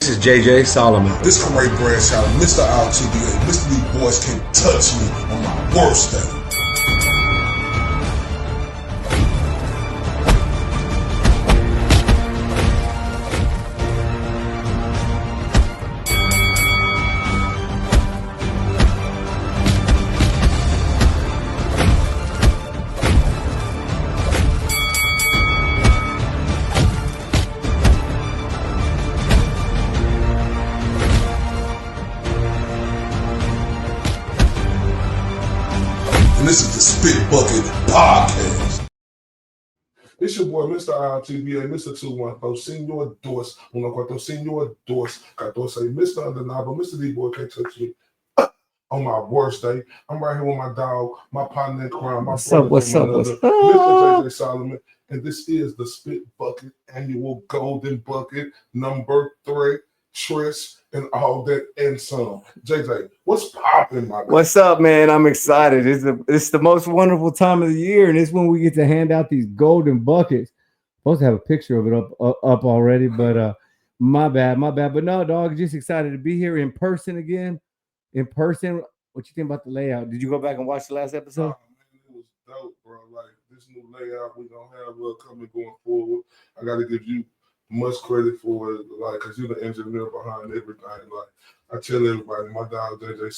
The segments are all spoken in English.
This is JJ Solomon. This Corey Bradshaw, Mr. IOTBA. Mr. These boys can't touch me on my worst day. And this is the Spit Bucket Podcast. It's your boy, Mr. IOTBA, Mr. 214, Senor Dos, 114, Senor Dos, 14, Mr. Undeniable, Mr. D-Boy can't touch me on my worst day. I'm right here with my dog, my partner in crime, my brother, Mr. JJ Solomon, and this is the Spit Bucket Annual Golden Bucket number 3, Tris, and all that and some. JJ, what's popping, my man? What's up, man? I'm excited. It's the most wonderful time of the year, and it's when we get to hand out these golden buckets. Supposed to have a picture of it up already, but my bad. But no, dog, just excited to be here in person again. In person, what you think about the layout? Did you go back and watch the last episode? Man, it was dope, bro. Like this new layout we gonna have coming going forward. I got to give you much credit for it, like, cause you're the engineer behind everything. Like I tell everybody, my dog JJ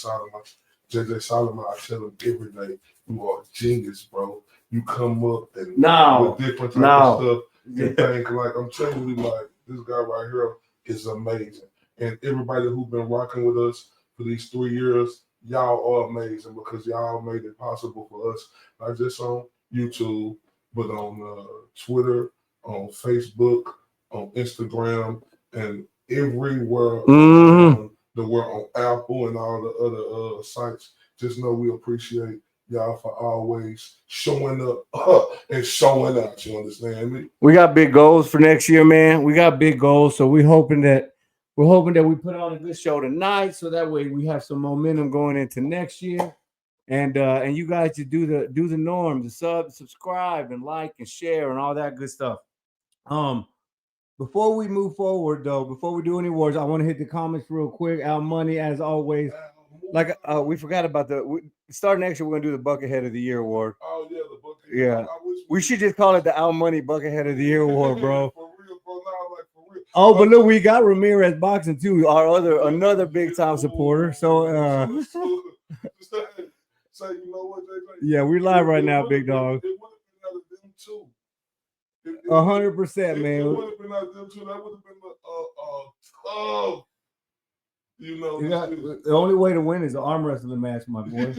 Solomon, I tell him every day, you are a genius, bro. You come up and with different type of stuff and think like I'm telling you, like this guy right here is amazing. And everybody who's been rocking with us for these 3 years, y'all are amazing because y'all made it possible for us, not just on YouTube, but on Twitter, on Facebook, on Instagram, and everywhere the world, on Apple and all the other sites. Just know we appreciate y'all for always showing up and showing out. You understand me? We got big goals for next year, man. We got big goals, so we're hoping that we put on a good show tonight, so that way we have some momentum going into next year. And you guys just do the norm, the subscribe and like and share and all that good stuff. Before we move forward, though, before we do any awards, I want to hit the comments real quick. Al Money, as always. Like we forgot about starting next year, we're gonna do the Buckethead of the Year award. Oh yeah, the Buckethead. Yeah, we should just call it the Al Money Buckethead of the Year award, bro. For real, bro. Now, like, for real. Oh, but look, we got Ramirez Boxing too, another big time supporter. So so you know what, JJ? Yeah, we're live right now, big dog. It would have been out of them too. 100%, man. It would have been out of them too. That would have been tough. You know, the only way to win is an arm wrestling match, my boy.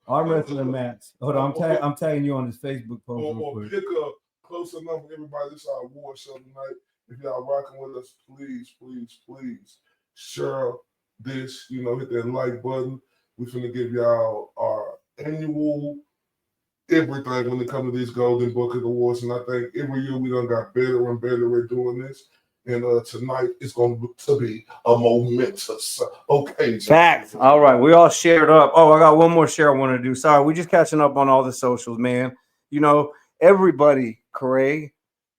Arm wrestling match. Hold on, I'm tagging you on this Facebook post. Or pick up close enough for everybody. This is our award show tonight. If y'all rocking with us, please share this. You know, hit that like button. We're finna give y'all our annual everything when it comes to these Golden Bucket Awards, and I think every year we done got better and better at doing this. And tonight it's going to be a momentous occasion. Facts. All right, we all shared up. Oh, I got one more share I want to do. Sorry, we're just catching up on all the socials, man. You know, everybody, Corey,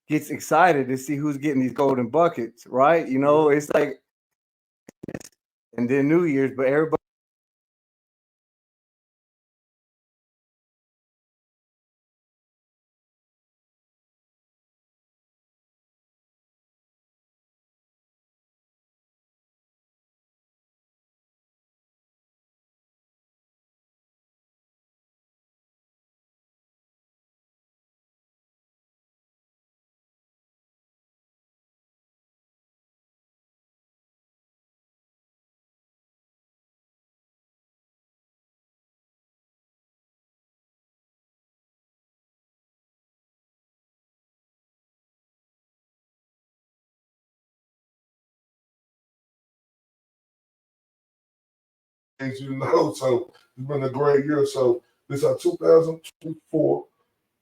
gets excited to see who's getting these golden buckets, right? You know, it's like, and then New Year's, but everybody. As you know, so it's been a great year. So this is our 2024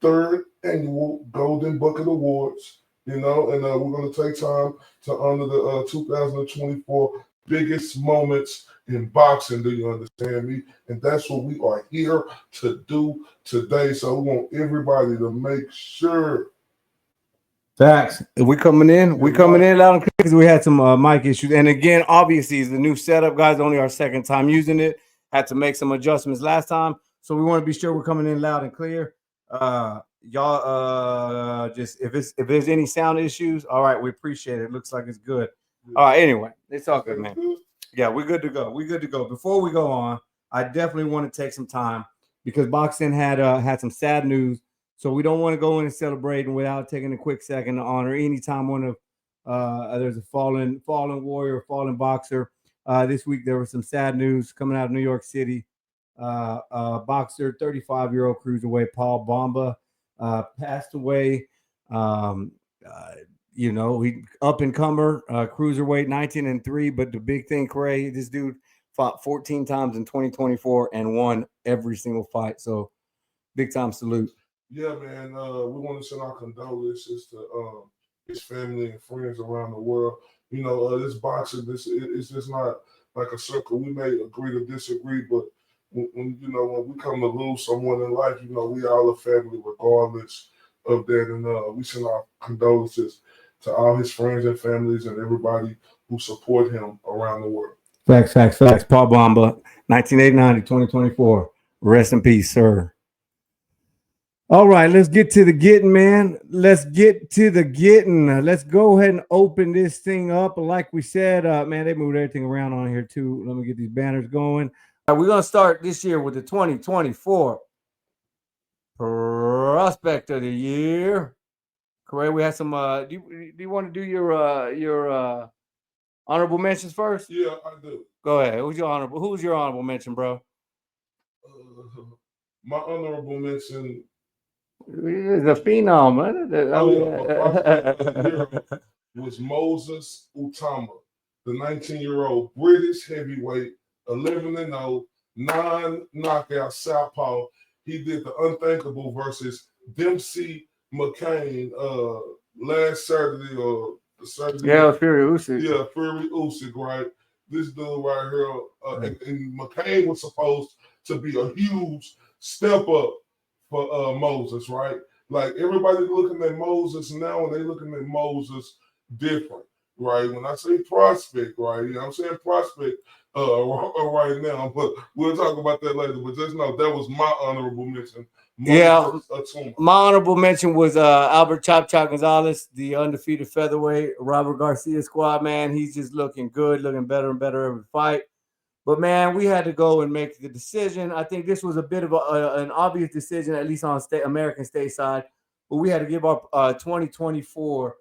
3rd annual Golden Bucket Awards. You know, and we're going to take time to honor the 2024 biggest moments in boxing. Do you understand me? And that's what we are here to do today. So we want everybody to make sure Facts. We coming in. We coming in loud and clear because we had some mic issues. And again, obviously, it's the new setup, guys. Only our second time using it. Had to make some adjustments last time, so we want to be sure we're coming in loud and clear. Y'all, just if there's any sound issues, all right, we appreciate it. Looks like it's good. All right. Anyway, it's all good, man. Yeah, we're good to go. We're good to go. Before we go on, I definitely want to take some time because boxing had some sad news. So we don't want to go in and celebrating without taking a quick second to honor anytime one of there's a fallen warrior, fallen boxer. This week there was some sad news coming out of New York City. Boxer, 35-year-old cruiserweight Paul Bamba passed away. He up and comer, cruiserweight, 19-3. But the big thing, Cray, this dude fought 14 times in 2024 and won every single fight. So big time salute. Yeah, man. We want to send our condolences to his family and friends around the world. This boxing, it's just not like a circle. We may agree to disagree, but when we come to lose someone in life, we all a family regardless of that. And we send our condolences to all his friends and families and everybody who support him around the world. Facts. Paul Bamba, 1989 to 2024. Rest in peace, sir. All right, let's get to the getting, man. Let's get to the getting. Let's go ahead and open this thing up. Like we said, man, they moved everything around on here too. Let me get these banners going. All right, we're going to start this year with the 2024 Prospect of the Year. Correct. We had some. Do you want to do your honorable mentions first? Yeah, I do. Go ahead. Who's your honorable mention, bro? My honorable mention. The phenom, was Moses Utama, the 19-year-old British heavyweight, 11-0, 9-knockout southpaw. He did the unthinkable versus Dempsey McCain last Saturday or the Saturday. Yeah, Fury Usyk. Yeah, Fury Usyk, right? This dude right here, and McCain was supposed to be a huge step up for Moses, right? Like everybody looking at Moses now, and they looking at Moses different, right? When I say prospect, right, I'm saying prospect right now, but we'll talk about that later. But just know that was my honorable mention. My honorable mention was Albert Chop Gonzalez, the undefeated featherweight, Robert Garcia squad, man. He's just looking good, looking better and better every fight. But, man, we had to go and make the decision. I think this was a bit of an obvious decision, at least on American state side. But we had to give up 2024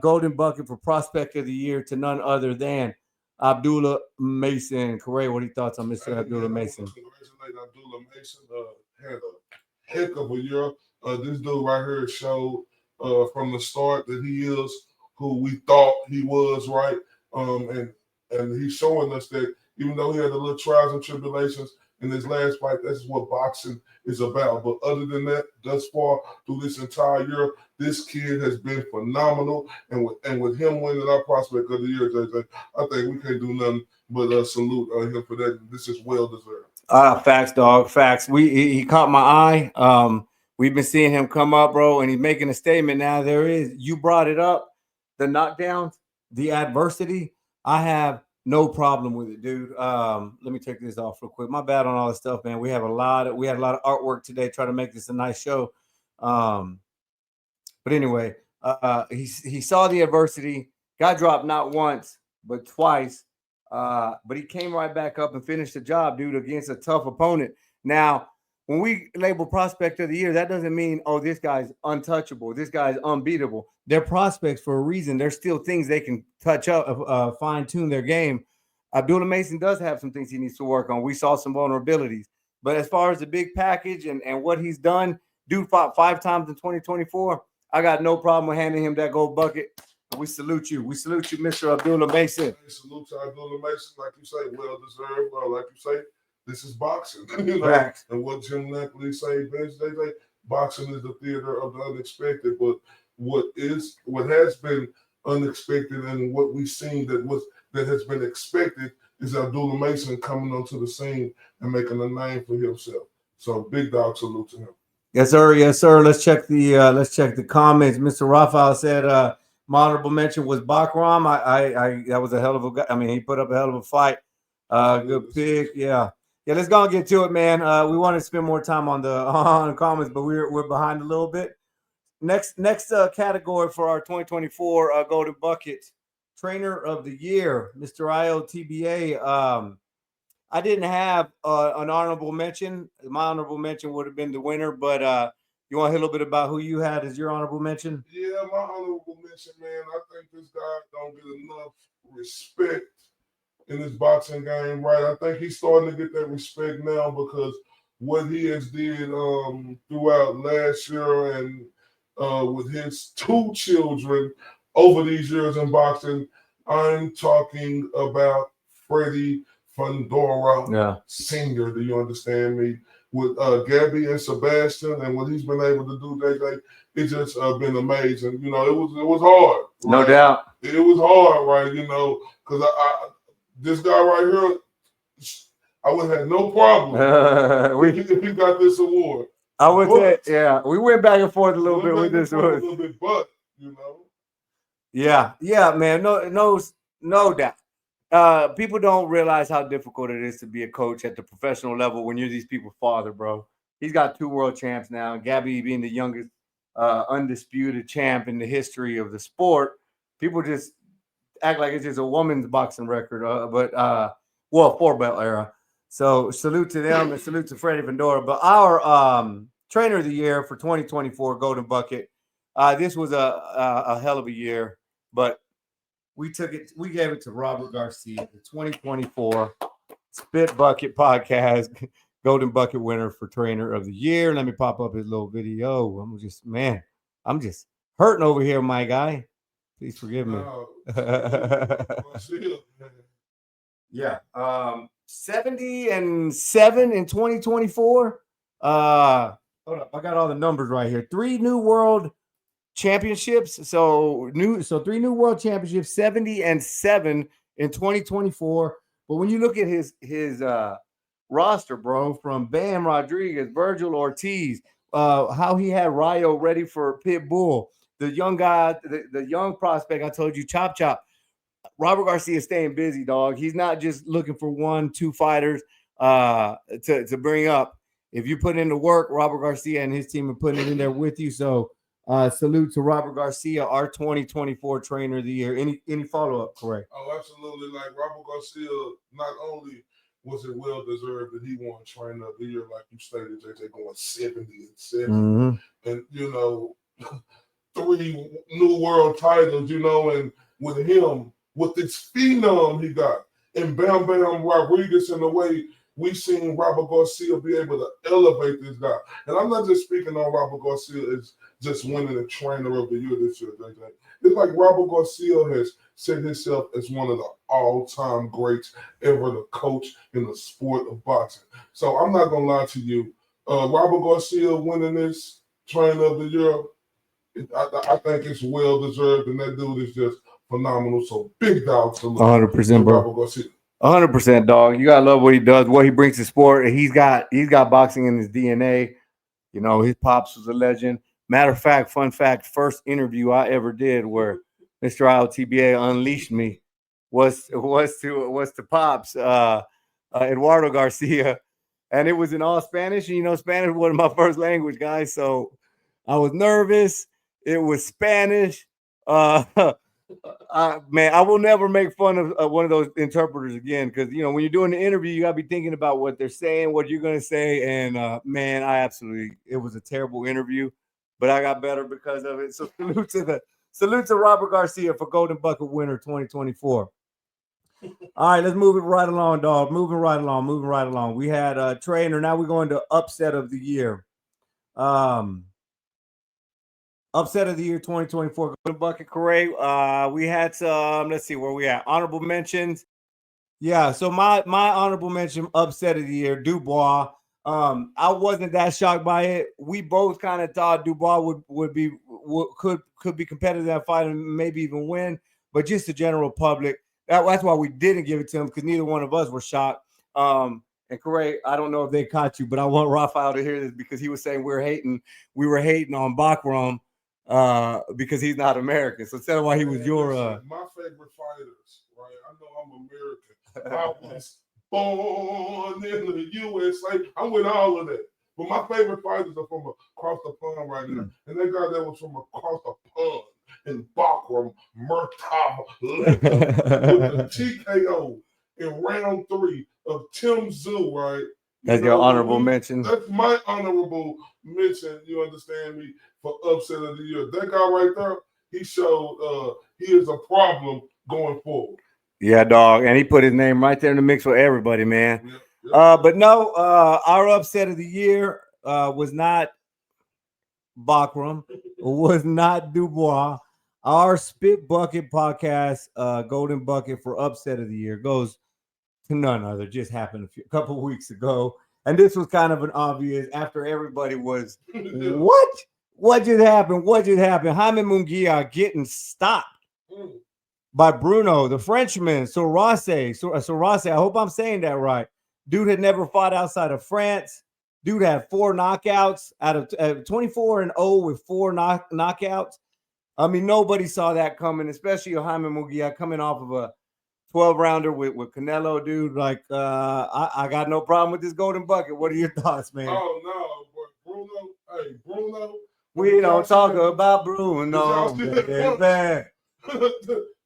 Golden Bucket for Prospect of the Year to none other than Abdullah Mason. Corey, what are your thoughts on Mr. Abdullah Mason? Congratulate Abdullah Mason. Had a heck of a year. This dude right here showed from the start that he is who we thought he was, right? And he's showing us that even though he had a little trials and tribulations in his last fight, that's what boxing is about. But other than that, thus far through this entire year, this kid has been phenomenal. And with him winning our Prospect of the Year, JJ, I think we can't do nothing but salute him for that. This is well deserved. Facts, dog. Facts. He caught my eye. We've been seeing him come up, bro, and he's making a statement now. You brought it up, the knockdowns, the adversity. I have no problem with it, dude. Let me take this off real quick. My bad on all this stuff, man. We had a lot of artwork today, trying to make this a nice show. But anyway, he saw the adversity, got dropped not once but twice. But he came right back up and finished the job, dude, against a tough opponent. Now, when we label Prospect of the Year, that doesn't mean, oh, this guy's untouchable, this guy's unbeatable. They're prospects for a reason. There's still things they can touch up, fine-tune their game. Abdullah Mason does have some things he needs to work on. We saw some vulnerabilities. But as far as the big package and what he's done, dude fought 5 times in 2024. I got no problem with handing him that gold bucket. We salute you. We salute you, Mr. Abdullah Mason. Hey, salute to Abdullah Mason, like you say, well deserved. Like you say, this is boxing. Facts. And what Jim Napoli say, boxing is the theater of the unexpected. But what has been unexpected and what we've seen that has been expected is Abdullah Mason coming onto the scene and making a name for himself. So big dog salute to him. Yes, sir. Yes, sir. Let's check the comments. Mr. Raphael said my honorable mention was Bakram. I that was a hell of a guy. I mean, he put up a hell of a fight. Good pick. Yeah. Yeah, let's go and get to it, man. We want to spend more time on the on the comments, but we're behind a little bit. Next category for our 2024 Golden Bucket Trainer of the Year, Mr. IOTBA. I didn't have an honorable mention. My honorable mention would have been the winner, but you want to hear a little bit about who you had as your honorable mention? Yeah, my honorable mention, man. I think this guy don't get enough respect in his boxing game, right? I think he's starting to get that respect now because what he has did throughout last year and with his two children over these years in boxing. I'm talking about Freddie Fundora Sr. Do you understand me? With Gabby and Sebastian and what he's been able to do, JJ, it's just been amazing. You know, it was hard. Right? No doubt. It was hard, right? You know, because I this guy right here, I would have had no problem if he got this award. I would say, yeah, we went back and forth a little bit with this one. A little bit, but you know. Yeah, man, no doubt. People don't realize how difficult it is to be a coach at the professional level when you're these people's father, bro. He's got 2 world champs now. Gabby being the youngest undisputed champ in the history of the sport. People just act like it's just a woman's boxing record, but 4-belt era. So salute to them and salute to Freddie Vendora. But our trainer of the year for 2024 Golden Bucket, this was a hell of a year, but we gave it to Robert Garcia, the 2024 Spit Bucket Podcast Golden Bucket winner for trainer of the year. Let me pop up his little video. I'm just hurting over here, my guy. Please forgive me. Yeah. 70-7 in 2024. Hold up. I got all the numbers right here. 3 new world championships. So 3 new world championships, 70-7 in 2024. But when you look at his roster, bro, from Bam Rodriguez, Virgil Ortiz, how he had Rayo ready for Pitbull, the young guy, the young prospect I told you, Chop Chop. Robert Garcia is staying busy, dog. He's not just looking for 1-2 fighters to bring up. If you put in the work, Robert Garcia and his team are putting it in there with you. So salute to Robert Garcia, our 2024 trainer of the year. Any follow-up, correct? Oh, absolutely. Like Robert Garcia, not only was it well deserved that he won trainer of the year, like you stated, JJ, going 70-7. Mm-hmm. And you know, 3 new world titles, you know, and with him, with this phenom he got, and Bam Bam Rodriguez in the way we seen Robert Garcia be able to elevate this guy. And I'm not just speaking on Robert Garcia as just winning the trainer of the year this year, JJ. It's like Robert Garcia has set himself as one of the all-time greats ever to coach in the sport of boxing. So I'm not going to lie to you. Robert Garcia winning this trainer of the year, I think it's well deserved, and that dude is just phenomenal. So big dog to 100%, bro. Robert Garcia. 100%, dog. You gotta love what he does, what he brings to sport. He's got boxing in his DNA. You know, his pops was a legend. Matter of fact, fun fact: first interview I ever did where Mr. IOTBA unleashed me was to pops Eduardo Garcia, and it was in all Spanish. And you know, Spanish wasn't my first language, guys, so I was nervous. It was Spanish. Man, I will never make fun of one of those interpreters again, because you know when you're doing the interview, you gotta be thinking about what they're saying, what you're gonna say, and man, it was a terrible interview, but I got better because of it. So salute to Robert Garcia for Golden Bucket winner 2024. All right, let's move it right along, dog. Moving right along. We had a trainer. Now we're going to upset of the year. Upset of the year 2024 Golden Bucket Correa. We had some, let's see where we at. Honorable mentions. Yeah, so my honorable mention upset of the year, Dubois. I wasn't that shocked by it. We both kind of thought Dubois could be competitive in that fight and maybe even win, but just the general public. That's why we didn't give it to him, because neither one of us were shocked. And And Corey, I don't know if they caught you, but I want Rafael to hear this because he was saying we were hating on Bakram because he's not American. So tell him why he was your my favorite fighters, right? I know I'm American. I was born in the USA. I'm with all of that. But my favorite fighters are from across the pond right now. And that guy that was from across the pond in Bakram Murtab with the TKO in round 3 of Tim Zoo, right? That's your honorable mention. That's my honorable mention, you understand me, for upset of the year. That guy right there, he showed he is a problem going forward. Yeah, dog. And he put his name right there in the mix for everybody, man. But no, our upset of the year was not Bakram, was not Dubois. Our Spit Bucket podcast, Golden Bucket for upset of the year, goes to none other. Just happened a couple of weeks ago. And this was kind of an obvious after everybody was, what? What just happened? What just happened? Jaime Munguia getting stopped by Bruno, the Frenchman, Sorace. I hope I'm saying that right. Dude had never fought outside of France. Dude had 4 knockouts out of 24-0 with 4 knockouts. I mean, nobody saw that coming, especially Jaime Munguia coming off of a 12-rounder with Canelo, dude. Like, I got no problem with this Golden Bucket. What are your thoughts, man? Oh, no. But Bruno. We don't talk about Bruno, man.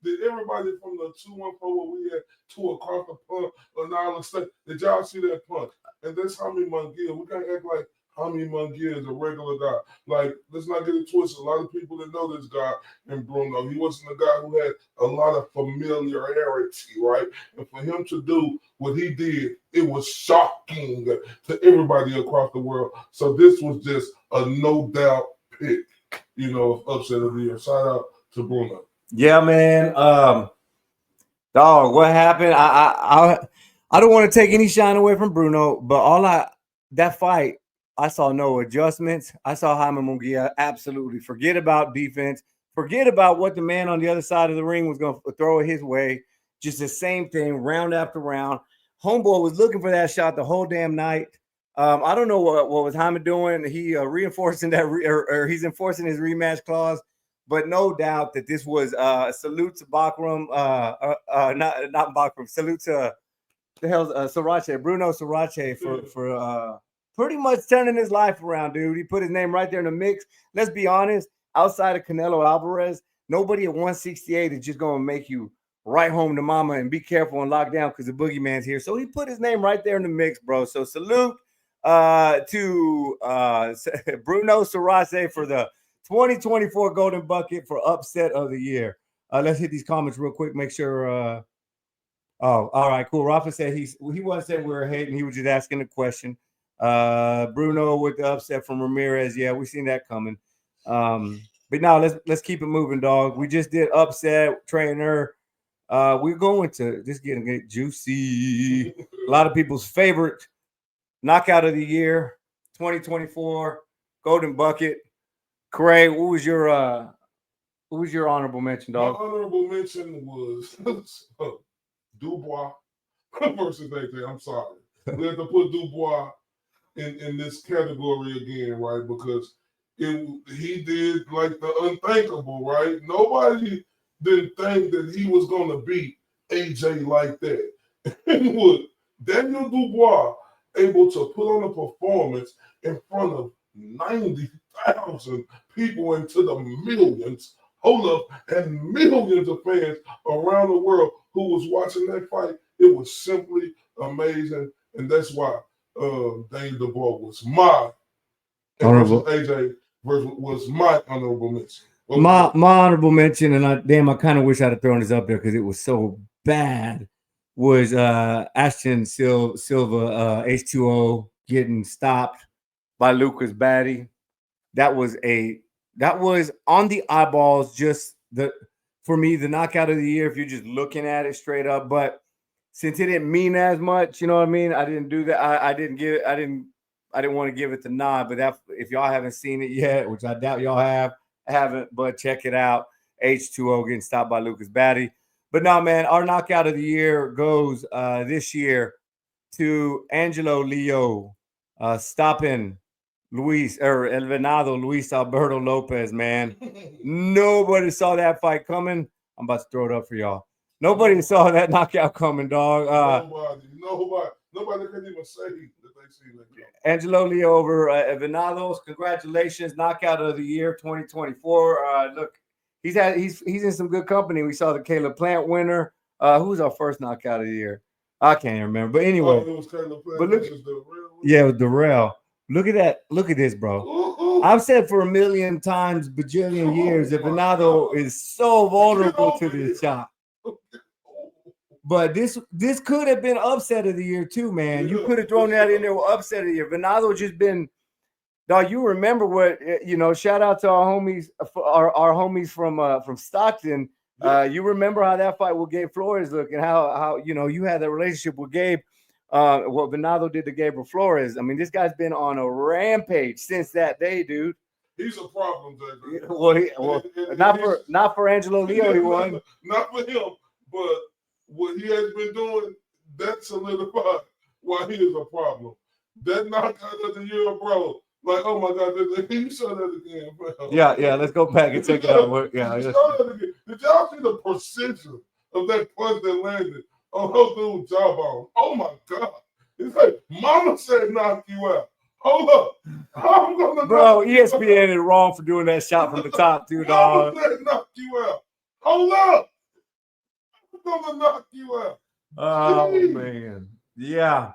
Did everybody from the 214 where we had 2 across the pond on Island State, did y'all see that punch? And that's Jaime Munguia. We can't act like Jaime Munguia is a regular guy. Like, let's not get it twisted. A lot of people didn't know this guy in Bruno. He wasn't a guy who had a lot of familiarity, right? And for him to do what he did, it was shocking to everybody across the world. So this was just a no doubt pick, of upset of the year. Shout out to Bruno. Yeah, man. Dog, what happened? I don't want to take any shine away from Bruno, but that fight, I saw no adjustments. I saw Jaime Munguia absolutely forget about defense, forget about what the man on the other side of the ring was going to throw his way. Just the same thing, round after round. Homeboy was looking for that shot the whole damn night. I don't know what was Jaime doing. He reinforcing that, or he's enforcing his rematch clause. But no doubt that this was salute to Bakram, not Bakram, salute to the hell's Sorace, Bruno Sorace for pretty much turning his life around, dude. He put his name right there in the mix. Let's be honest, outside of Canelo Alvarez, nobody at 168 is just going to make you right home to mama and be careful and lock down because the boogeyman's here. So he put his name right there in the mix, bro. So salute to Bruno Sorace for the 2024 Golden Bucket for upset of the year. Let's hit these comments real quick. Make sure. Oh, all right, cool. Rafa said he wasn't saying we were hating. He was just asking a question. Bruno with the upset from Ramirez. Yeah, we seen that coming. But now let's keep it moving, dog. We just did upset trainer. We're going to just getting juicy. A lot of people's favorite knockout of the year, 2024 Golden Bucket. Craig, what was your honorable mention, dog? My honorable mention was Dubois versus AJ. I'm sorry. We have to put Dubois in this category again, right? Because he did like the unthinkable, right? Nobody didn't think that he was going to beat AJ like that. And with Daniel Dubois able to put on a performance in front of 90,000 people into the millions, and millions of fans around the world who was watching that fight, it was simply amazing. And that's why Daniel Dubois was my honorable AJ was my honorable mention. My honorable mention, and I kind of wish I'd have thrown this up there because it was so bad, was Ashton Silva H2O getting stopped by Lucas Batty. That was on the eyeballs, just for me, the knockout of the year, if you're just looking at it straight up. But since it didn't mean as much, you know what I mean? I didn't do that. I didn't want to give it the nod, but if y'all haven't seen it yet, which I doubt y'all haven't, but check it out. H2O getting stopped by Lucas Batty. But no, man, our knockout of the year goes this year to Angelo Leo, stopping El Venado, Luis Alberto Lopez, man. Nobody saw that fight coming. I'm about to throw it up for y'all. Nobody saw that knockout coming, dog. Nobody can even say that they seen that. Angelo Leo over Venados. Congratulations, knockout of the year 2024. Look, he's in some good company. We saw the Caleb Plant winner. Who was our first knockout of the year? I can't remember. But anyway, it was Caleb Plant. But look, yeah, it was Darrell. Look at that. Look at this, bro. Ooh. I've said for a million times, bajillion years, that Venado is so vulnerable to this shot. But this could have been upset of the year too, man. You could have thrown that in there with upset of the year. Venado just been, dog. You remember what Shout out to our homies, our homies from Stockton. You remember how that fight with Gabe Flores looked, and how you had that relationship with Gabe. What Venado did to Gabriel Flores. I mean, this guy's been on a rampage since that day, dude. He's a problem, Jay. Well, not for Angelo Leo, he won. Not for him, but what he has been doing, that solidified why he is a problem. That knockout of the year, bro. Like, oh my God, can you show that again, bro? Yeah, let's go back and check it out. Yeah, show that again. Did y'all see the precision of that punch that landed on her dude's jawbone? Oh my God. It's like, Mama said knock you out. Hold up. I'm gonna Bro, ESPN is wrong for doing that shot from the top, too, dog. Mama said knock you out. Hold up. I'm gonna knock you out. Oh, man. Yeah.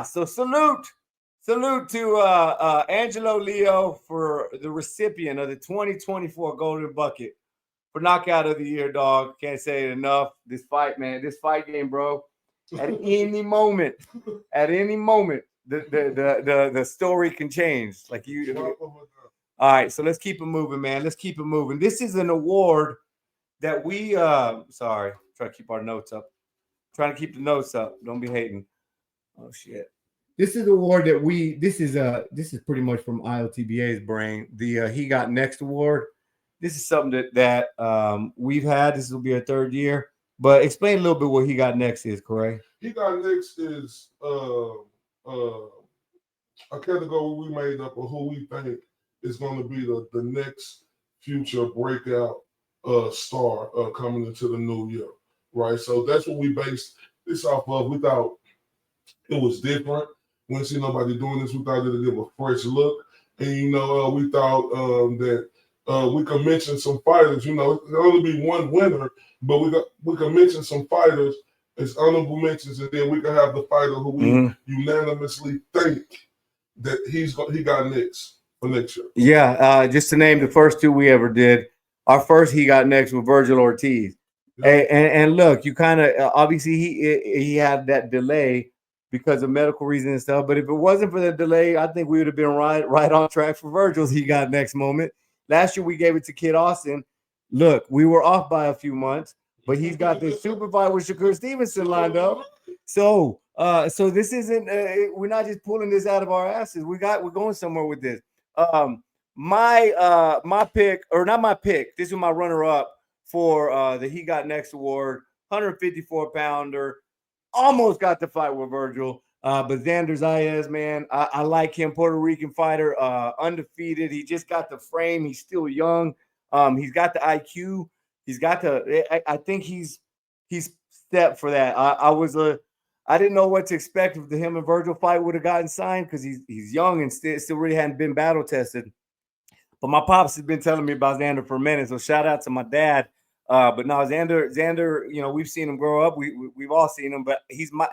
So salute to Angelo Leo for the recipient of the 2024 Golden Bucket for knockout of the year, dog. Can't say it enough. This fight, man, this fight game, bro. At any moment, the story can change. Like you. All right, so let's keep it moving, man. Let's keep it moving. This is an award that we try to keep our notes up. Trying to keep the notes up. Don't be hating. Oh shit. This is the award that this is pretty much from IOTBA's brain. The He Got Next award. This is something that we've had. This will be our third year. But explain a little bit what He Got Next is, Corey. He Got Next is a category we made up of who we think is going to be the next future breakout star coming into the new year, right? So that's what we based this off of. We thought it was different. We didn't see nobody doing this. We thought it'd give a fresh look. And, we thought that we could mention some fighters. There'll only be one winner, but we could mention some fighters as honorable mentions, and then we could have the fighter who we unanimously think that he got next for next year. Yeah, just to name the first two we ever did. Our first He Got Next with Virgil Ortiz. Yeah. And look, you kind of obviously he had that delay because of medical reasons and stuff. But if it wasn't for the delay, I think we would have been right on track for Virgil's He Got Next moment. Last year we gave it to Kid Austin. Look, we were off by a few months, but he's got this super fight with Shakur Stevenson lined up. So this isn't. We're not just pulling this out of our asses. We're going somewhere with this. My pick, or not my pick. This is my runner-up for the He Got Next award. 154-pounder. Almost got the fight with Virgil. But Xander Zayas, man, I like him. Puerto Rican fighter, undefeated. He just got the frame. He's still young. He's got the IQ. He's got I think he's stepped for that. I didn't know what to expect if the him and Virgil fight would have gotten signed because he's young and still really hadn't been battle tested. But my pops has been telling me about Xander for a minute, so shout out to my dad. But no, Xander, we've seen him grow up. We've all seen him, but he's my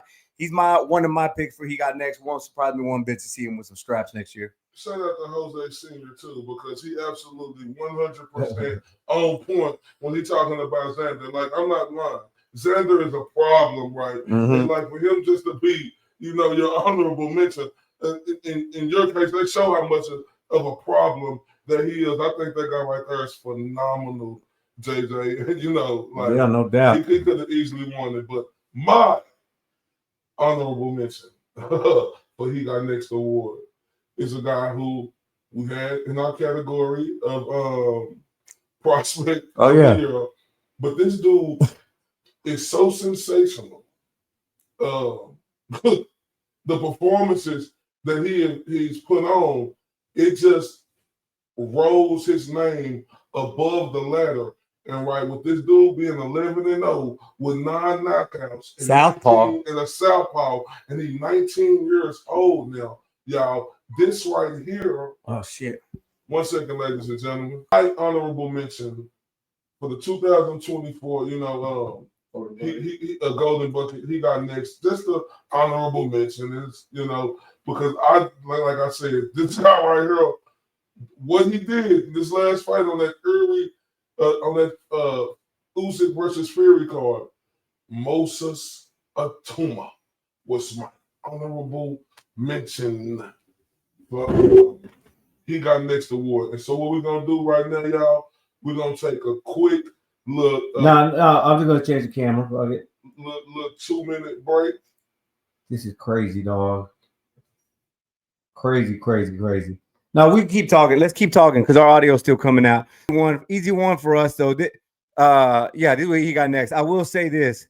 one of my picks for He Got Next. Won't surprise me one bit to see him with some straps next year. Shout out to Jose Sr. too, because he absolutely 100% on point when he's talking about Xander. Like, I'm not lying. Xander is a problem, right? Mm-hmm. And like for him just to be, your honorable mention, in your case, they show how much of a problem that he is. I think that guy right there is phenomenal, JJ. Yeah, no doubt. He could have easily won it, but my honorable mention for He Got Next award is a guy who we had in our category of prospect of the year. But this dude is so sensational. the performances that he's put on, it just rose his name above the ladder. And right, with this dude being 11-0 with 9 knockouts Southpaw and a southpaw, and he's 19 years old now, y'all. This right here. Oh shit! 1 second, ladies and gentlemen. I honorable mention for the 2024. He a golden bucket. He got next. Just the honorable mention is because like I said, this guy right here, what he did in this last fight on that early Usyk versus Fury card, Moses Atuma was my honorable mention. But he got next award. And so what we're gonna do right now, y'all, we're gonna take a quick look. No, I'm just gonna change the camera. Okay. Look 2-minute break. This is crazy, dog. Crazy. Now we keep talking. Let's keep talking because our audio is still coming out. Easy one for us though. This is what he got next. I will say this: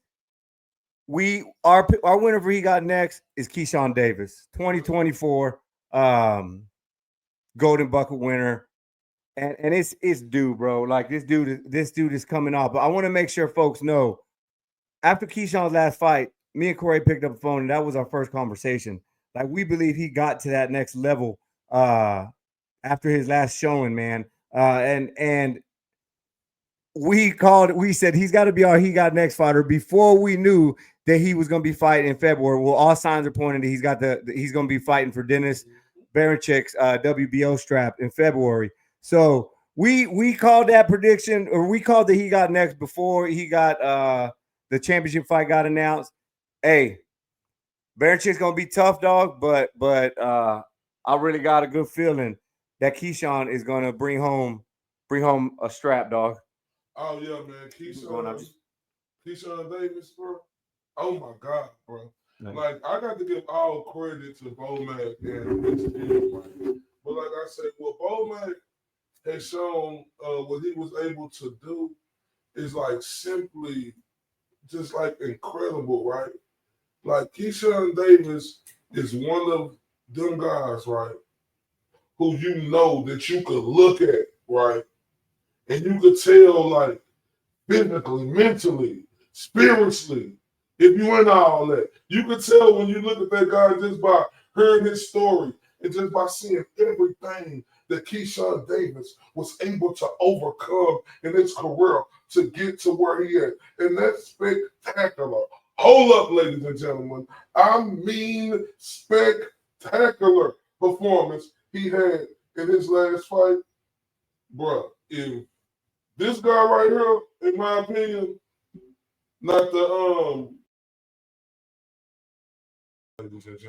our winner for he got next is Keyshawn Davis, 2024 Golden Bucket winner, and it's due, bro. Like this dude is coming off. But I want to make sure folks know after Keyshawn's last fight, me and Corey picked up the phone, and that was our first conversation. Like we believe he got to that next level after his last showing, man. And we said he's got to be our he got next fighter before we knew that he was going to be fighting in February. Well, all signs are pointing that he's going to be fighting for Dennis Baranchik's WBO strap in February. So we called that prediction, or we called that he got next before he got the championship fight got announced. Hey, Baranchik's gonna be tough, dog, but I really got a good feeling that Keyshawn is gonna bring home a strap, dog. Oh yeah, man, Keyshawn Davis, bro. Oh my God, bro. Nice. Like I got to give all credit to Bomac and his team, right? But like I said, what Bomac has shown, what he was able to do is like simply just like incredible, right? Like Keyshawn Davis is one of them guys, right, who that you could look at, right, and you could tell like physically, mentally, spiritually, if you in all that, you could tell when you look at that guy just by hearing his story and just by seeing everything that Keyshawn Davis was able to overcome in his career to get to where he is. And that's spectacular. Hold up, ladies and gentlemen. I mean spectacular performance he had in his last fight. Bruh, if this guy right here, in my opinion, not the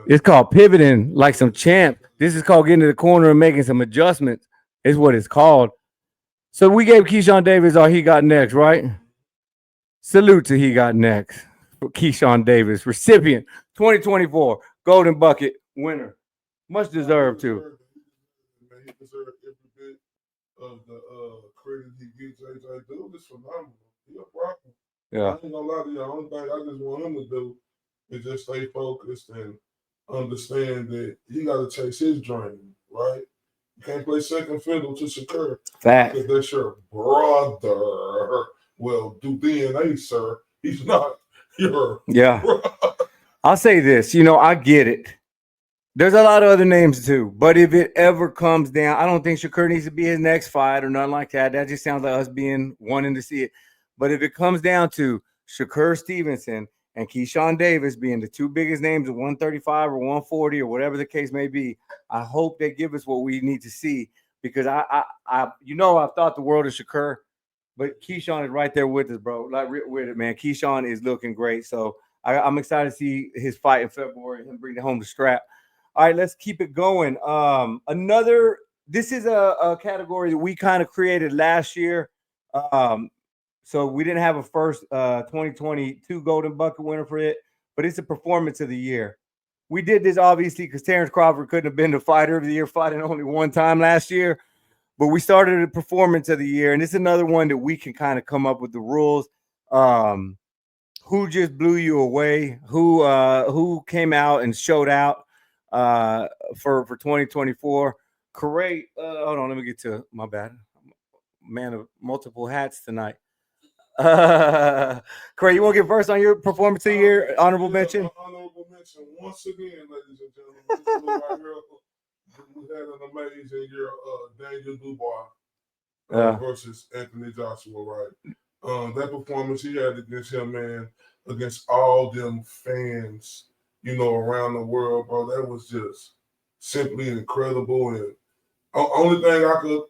It's called pivoting like some champ. This is called getting to the corner and making some adjustments. Is what it's called. So we gave Keyshawn Davis our he got next, right? Salute to he got next. Keyshawn Davis, recipient 2024 Golden Bucket winner. Much deserved too. He deserved every bit of the credit he gets. Dude, it's phenomenal. He a problem. Yeah. I ain't gonna lie to you. The only thing I just want him to do is just stay focused and understand that he got to chase his dream, right? You can't play second fiddle to Shakur. Fact. Because that's your brother. Well, do DNA, sir. He's not your brother. I'll say this. I get it. There's a lot of other names too. But if it ever comes down, I don't think Shakur needs to be his next fight or nothing like that. That just sounds like us wanting to see it. But if it comes down to Shakur Stevenson and Keyshawn Davis being the two biggest names at 135 or 140 or whatever the case may be, I hope they give us what we need to see, because I've thought the world of Shakur, but Keyshawn is right there with us, bro. Like with it, man. Keyshawn is looking great. So I'm excited to see his fight in February and bring home the strap. All right, let's keep it going. This is a category that we kind of created last year. So we didn't have a first 2022 Golden Bucket winner for it, but it's a performance of the year. We did this obviously because Terrence Crawford couldn't have been the fighter of the year, fighting only one time last year. But we started a performance of the year, and it's another one that we can kind of come up with the rules. who just blew you away? Who came out and showed out uh, for 2024? Corey, hold on, let me get to my bad. Man of multiple hats tonight. Corey, you want to get first on your performance of the year? Honorable mention. Honorable mention once again, ladies and gentlemen. This little right here, we had an amazing year. Daniel Dubois versus Anthony Joshua, right? That performance he had against him, man, against all them fans, around the world, bro. That was just simply incredible. And only thing I could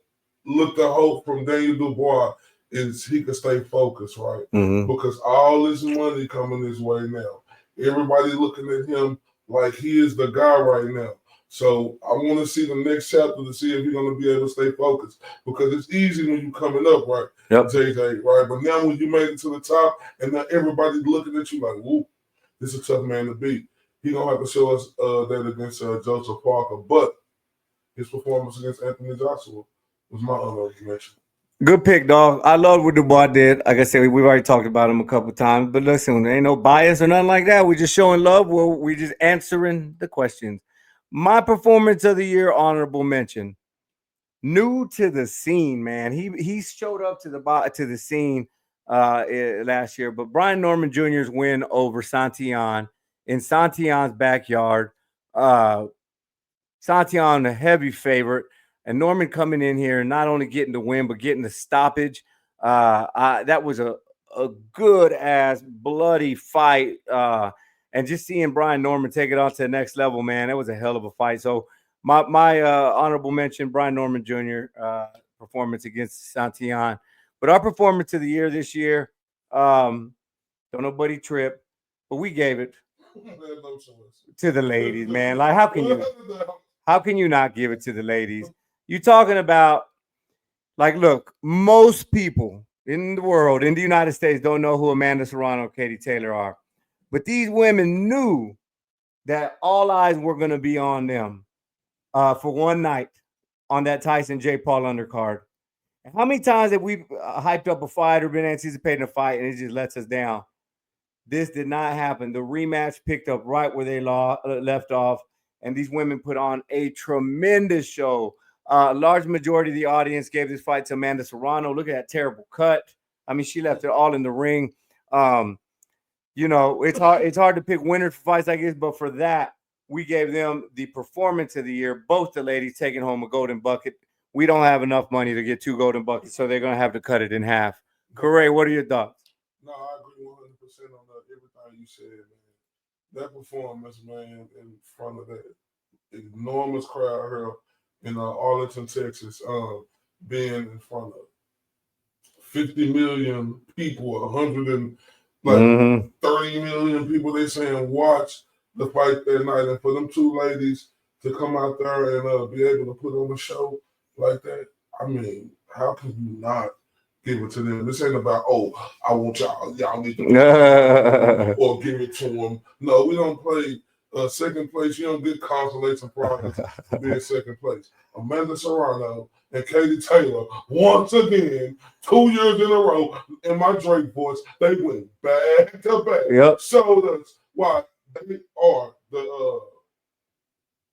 look to hope from Daniel Dubois is he could stay focused, right? Mm-hmm. Because all this money coming his way now. Everybody looking at him like he is the guy right now. So I want to see the next chapter to see if he's going to be able to stay focused. Because it's easy when you're coming up, right? Yep. JJ, right? But now when you made it to the top and now everybody's looking at you like, whoop, this is a tough man to beat. He's going to have to show us that against Joseph Parker. But his performance against Anthony Joshua was my honorable mention. Good pick, dog. I love what Dubois did. Like I said, we've already talked about him a couple times. But listen, there ain't no bias or nothing like that. We're just showing love. We're just answering the questions. My performance of the year, honorable mention. New to the scene, man. He showed up to the scene last year. But Brian Norman Jr.'s win over Santillan in Santillan's backyard. Santillan, a heavy favorite. And Norman coming in here and not only getting the win, but getting the stoppage. That was a good ass bloody fight. And just seeing Brian Norman take it on to the next level, man, that was a hell of a fight. So my honorable mention, Brian Norman Jr. Performance against Santillan. But our performance of the year this year, don't nobody trip, but we gave it to the ladies, man. Like, how can you not give it to the ladies? You talking about, like, look, most people in the world, in the United States, don't know who Amanda Serrano and Katie Taylor are. But these women knew that all eyes were going to be on them for one night on that Tyson J. Paul undercard. And how many times have we hyped up a fight or been anticipating a fight and it just lets us down? This did not happen. The rematch picked up right where they left off. And these women put on a tremendous show. A large majority of the audience gave this fight to Amanda Serrano. Look at that terrible cut. I mean, she left it all in the ring. It's hard to pick winners for fights like this, but for that, we gave them the performance of the year. Both the ladies taking home a golden bucket. We don't have enough money to get 2 golden buckets, so they're going to have to cut it in half. Corey, what are your thoughts? No, I agree 100% on everything you said, man. That performance, man, in front of that enormous crowd here in Arlington, Texas, being in front of 50 million people, 30 million people, they saying watch the fight that night. And for them 2 ladies to come out there and be able to put on a show like that, I mean, how can you not give it to them? This ain't about, I want y'all need to or give it to them. No, we don't play second place. You don't get consolation prizes for being second place. Amanda Serrano and Katie Taylor, once again, 2 years in a row, in my Drake voice, they went back to back. Yep. Showed us why they are the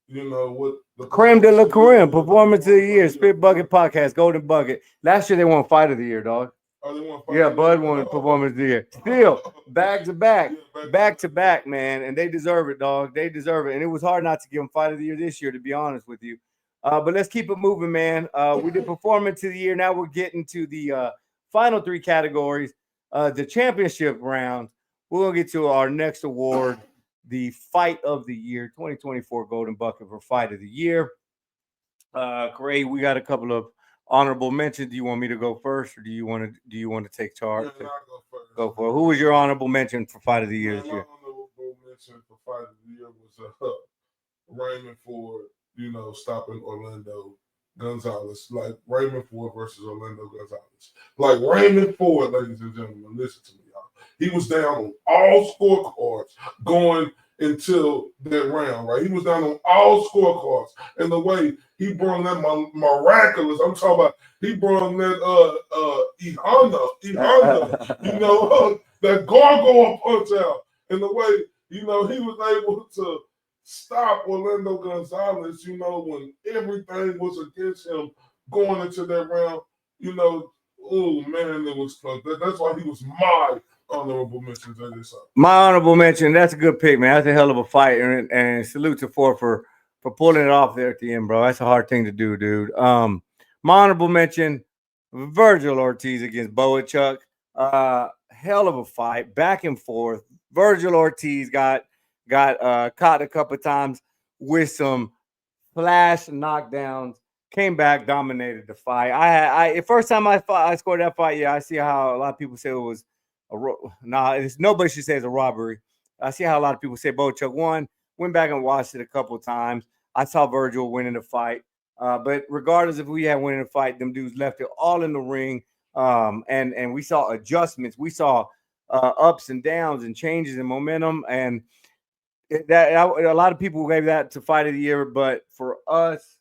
the creme de la creme, performance of the year, Spit Bucket Podcast, Golden Bucket. Last year they won fight of the year, dog. Oh, they won fight yeah, Bud won performance of the year. Still, back to back, man, and they deserve it, dog. They deserve it, and it was hard not to give them fight of the year this year, to be honest with you. But let's keep it moving, man. We did performance of the year. Now we're getting to the final 3 categories, the championship round. We're gonna get to our next award, the Fight of the Year, 2024 Golden Bucket for Fight of the Year. Corey, we got a couple of honorable mentions. Do you want me to go first, or do you want to take charge? Yeah, I'll go first. Go for it. Who was your honorable mention for Fight of the Year this year? My honorable mention for Fight of the Year was Raymond Ford, stopping Orlando Gonzalez. Like Raymond Ford versus Orlando Gonzalez. Like Raymond Ford, ladies and gentlemen, listen to me, y'all. He was down on all scorecards going until that round, right? He was down on all scorecards. And the way he brought that miraculous, I'm talking about, he brought that Ihana, that gargoyle punch out. And the way, he was able to stop Orlando Gonzalez, when everything was against him going into that round, oh man, it was close. That's why he was my honorable mention to this up. My honorable mention, that's a good pick, man. That's a hell of a fight. And salute to Ford for pulling it off there at the end, bro. That's a hard thing to do, dude. My honorable mention, Virgil Ortiz against Boachuk. Hell of a fight, back and forth. Virgil Ortiz got caught a couple of times with some flash knockdowns. Came back, dominated the fight. I first time I scored that fight. Yeah, I see how a lot of people say it was nobody should say it's a robbery. I see how a lot of people say Boachuk won. Went back and watched it a couple of times. I saw Virgil winning the fight. But regardless if we had winning the fight, them dudes left it all in the ring. And we saw adjustments. We saw ups and downs and changes in momentum. And a lot of people gave that to fight of the year. But for us,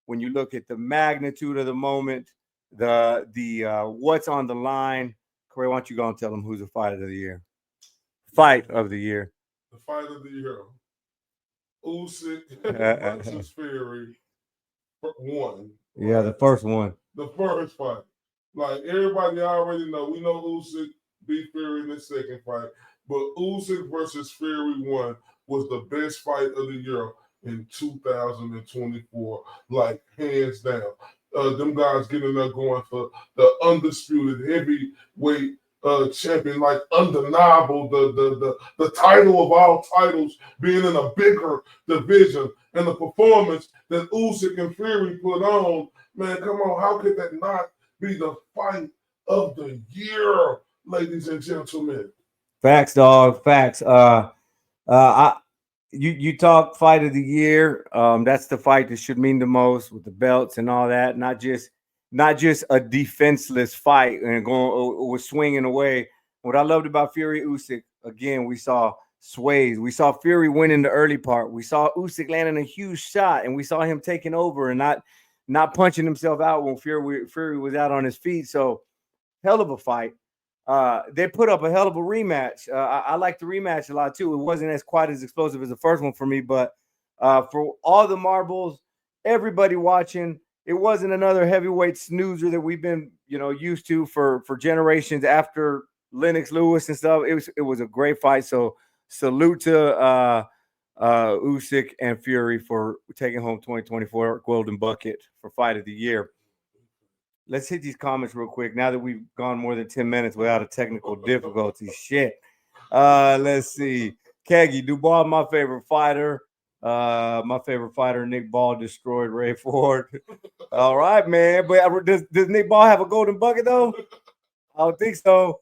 when you look at the magnitude of the moment, the what's on the line, Corey, why don't you go and tell them who's the fight of the year? Fight of the year. The fight of the year. Usyk versus Fury. One. Yeah, right? The first one. The first fight. Like everybody already know. We know Usyk beat Fury in the second fight. But Usyk versus Fury 1 was the best fight of the year in 2024. Like, hands down. Them guys getting there going for the undisputed heavyweight champion, like undeniable, the title of all titles, being in a bigger division, and the performance that Usyk and Fury put on, man, come on, how could that not be the fight of the year, ladies and gentlemen? Facts, dog. Facts. You talk fight of the year. That's the fight that should mean the most with the belts and all that. Not just a defenseless fight and going or swinging away. What I loved about Fury Usyk, again, we saw sways. We saw Fury winning the early part. We saw Usyk landing a huge shot, and we saw him taking over and not punching himself out when Fury was out on his feet. So, hell of a fight. They put up a hell of a rematch. I like the rematch a lot too. It wasn't as quite as explosive as the first one for me, but for all the marbles, everybody watching, it wasn't another heavyweight snoozer that we've been, used to for generations after Lennox Lewis and stuff. It was a great fight. So salute to Usyk and Fury for taking home 2024 Golden Bucket for fight of the year. Let's hit these comments real quick now that we've gone more than 10 minutes without a technical difficulty. Shit. Let's see. Keggy, Dubois, my favorite fighter. My favorite fighter, Nick Ball, destroyed Ray Ford. All right, man. But does Nick Ball have a golden bucket, though? I don't think so.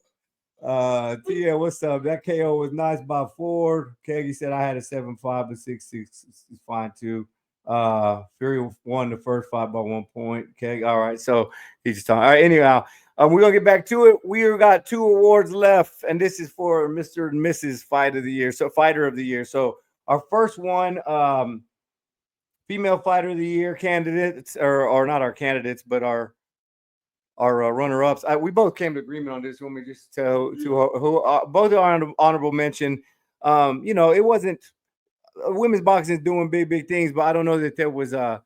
Yeah, what's up? That KO was nice by Ford. Keggy said I had a 7-5, but 6-6 is fine, too. Fury won the first fight by 1 point. Okay, all right. So he's just talking. All right. Anyhow, we're gonna get back to it. We got 2 awards left, and this is for Mr. and Mrs. Fight of the Year. So fighter of the year. So our first one, female fighter of the year candidates, or not our candidates, but our runner-ups. We both came to agreement on this. You want me to just tell who both are honorable mention. It wasn't. Women's boxing is doing big things, but I don't know that there was it was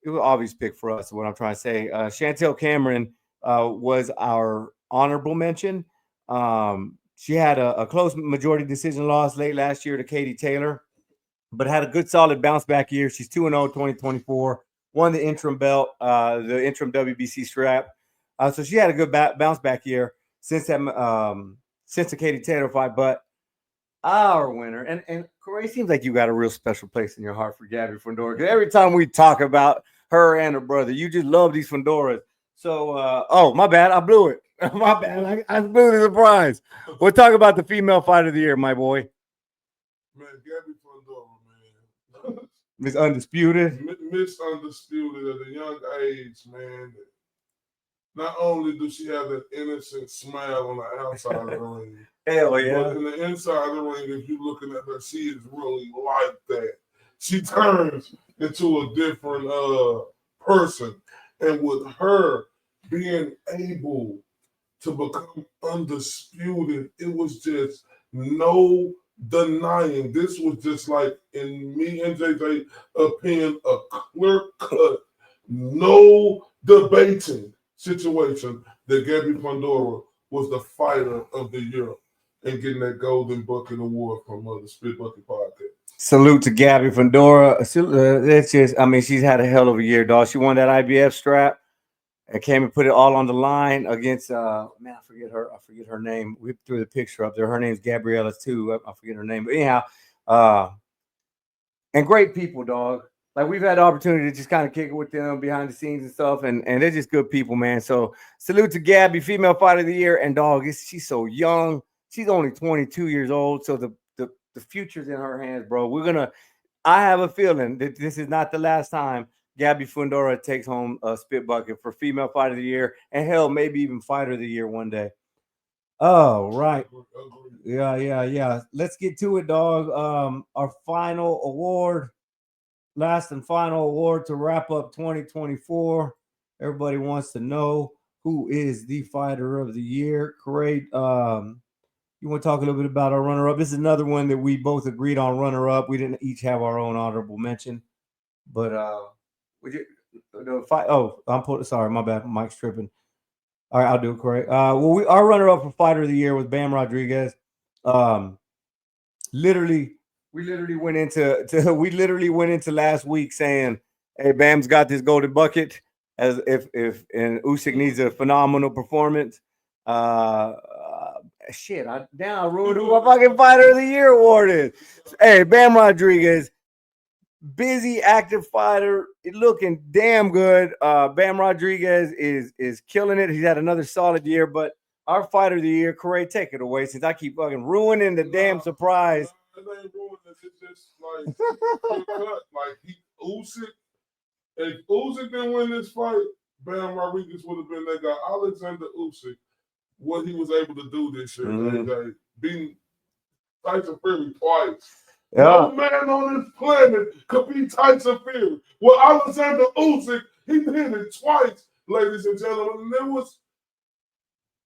an obvious pick for us. What I'm trying to say, Chantel Cameron was our honorable mention. She had a close majority decision loss late last year to Katie Taylor, but had a good solid bounce back year. She's 2-0 2024, won the interim belt, the interim WBC strap. So she had a good bounce back year since the Katie Taylor fight, but our winner, and Corey, seems like you got a real special place in your heart for Gabby Fundora. Because every time we talk about her and her brother, you just love these Fundoras. So, my bad, I blew it. My bad, I blew the surprise. We'll talk about the female fight of the year, my boy. Man, Gabby Fundora, man. Miss Undisputed. Miss Undisputed at a young age, man. Not only does she have that innocent smile on the outside of the ring, hell yeah. But in the inside of the ring, if you're looking at her, she is really like that. She turns into a different person. And with her being able to become undisputed, it was just no denying. This was just like, in me and JJ opinion, a clear cut, no debating situation that Gabby Pandora was the fighter of the year and getting that Golden Bucket Award from the Spit Bucket Podcast. Salute to Gabby Fandora. That's just, I mean, she's had a hell of a year, dog. She won that IBF strap and came and put it all on the line against man, I forget her name. We threw the picture up there. Her name's Gabriella too. I forget her name. But anyhow, and great people, dog. Like, we've had the opportunity to just kind of kick it with them behind the scenes and stuff, and they're just good people, man. So salute to Gabby, female fighter of the year. And dog, she's so young. She's only 22 years old. So the future's in her hands, bro. I have a feeling that this is not the last time Gabby Fundora takes home a Spit Bucket for female fighter of the year, and hell, maybe even fighter of the year one day. Oh, right. Yeah. Let's get to it, dog. Our final award, last and final award to wrap up 2024. Everybody wants to know who is the fighter of the year. Great. You want to talk a little bit about our runner-up? This is another one that we both agreed on runner-up. We didn't each have our own honorable mention, but would you the fight? Oh, sorry, my bad. Mike's tripping. All right, I'll do it correct. Well, our runner-up for fighter of the year was Bam Rodriguez. We literally went into last week saying, "Hey, Bam's got this golden bucket." As if and Usyk needs a phenomenal performance. Shit, I ruined who my fucking fighter of the year award is. Hey, Bam Rodriguez, busy, active fighter, looking damn good. Bam Rodriguez is killing it. He's had another solid year, but our fighter of the year, Corey, take it away since I keep fucking ruining the damn surprise. It ain't ruining it. It's just like cut. Like Usyk. If Usyk didn't win this fight, Bam Rodriguez would have been that guy. Alexander Usyk, what he was able to do this year, beating Tyson Fury twice. Yeah. No man on this planet could beat Tyson Fury. Well, Alexander Usyk, he did it twice, ladies and gentlemen. And it was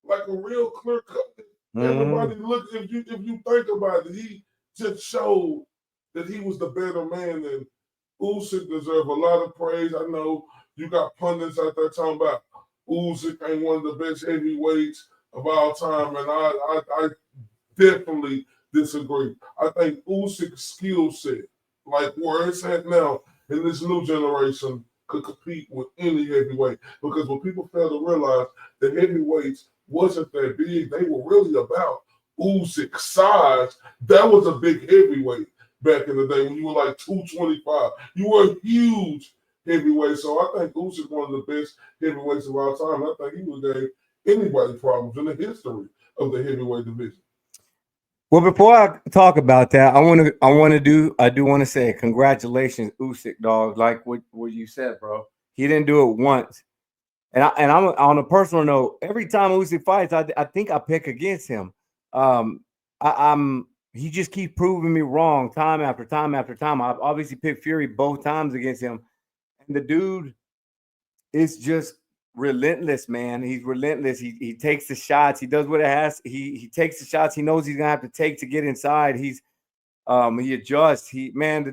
like a real clear cut. Everybody look, if you think about it, he just showed that he was the better man, and Usyk deserves a lot of praise. I know you got pundits out there talking about Usyk ain't one of the best heavyweights of all time, and I definitely disagree. I think Usyk's skill set, like where it's at now in this new generation, could compete with any heavyweight. Because when people fail to realize the heavyweights wasn't that big, they were really about Usyk's size. That was a big heavyweight back in the day when you were like 225. You were a huge heavyweight. So I think Usyk one of the best heavyweights of all time. I think he would give anybody problems in the history of the heavyweight division. Well, before I talk about that, I do want to say congratulations, Usyk, dog. Like what you said, bro. He didn't do it once. And I'm on a personal note, every time Usyk fights, I think I pick against him. He just keeps proving me wrong time after time after time. I've obviously picked Fury both times against him. And the dude is just relentless, man. He's relentless. He takes the shots. He does what it has. He takes the shots he knows he's gonna have to take to get inside. He adjusts. The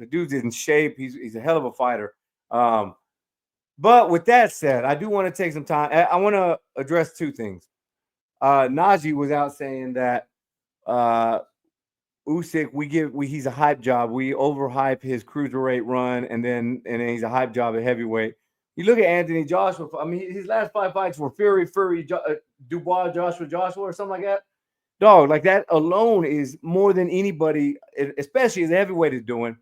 dude's in shape. He's a hell of a fighter. But with that said, I do want to take some time. I want to address two things. Najee was out saying that Usyk, he's a hype job. We overhype his cruiserweight run, and then he's a hype job at heavyweight. You look at Anthony Joshua. I mean, his last 5 fights were Fury, Dubois, Joshua, or something like that. Dog, like that alone is more than anybody, especially as a heavyweight, is doing.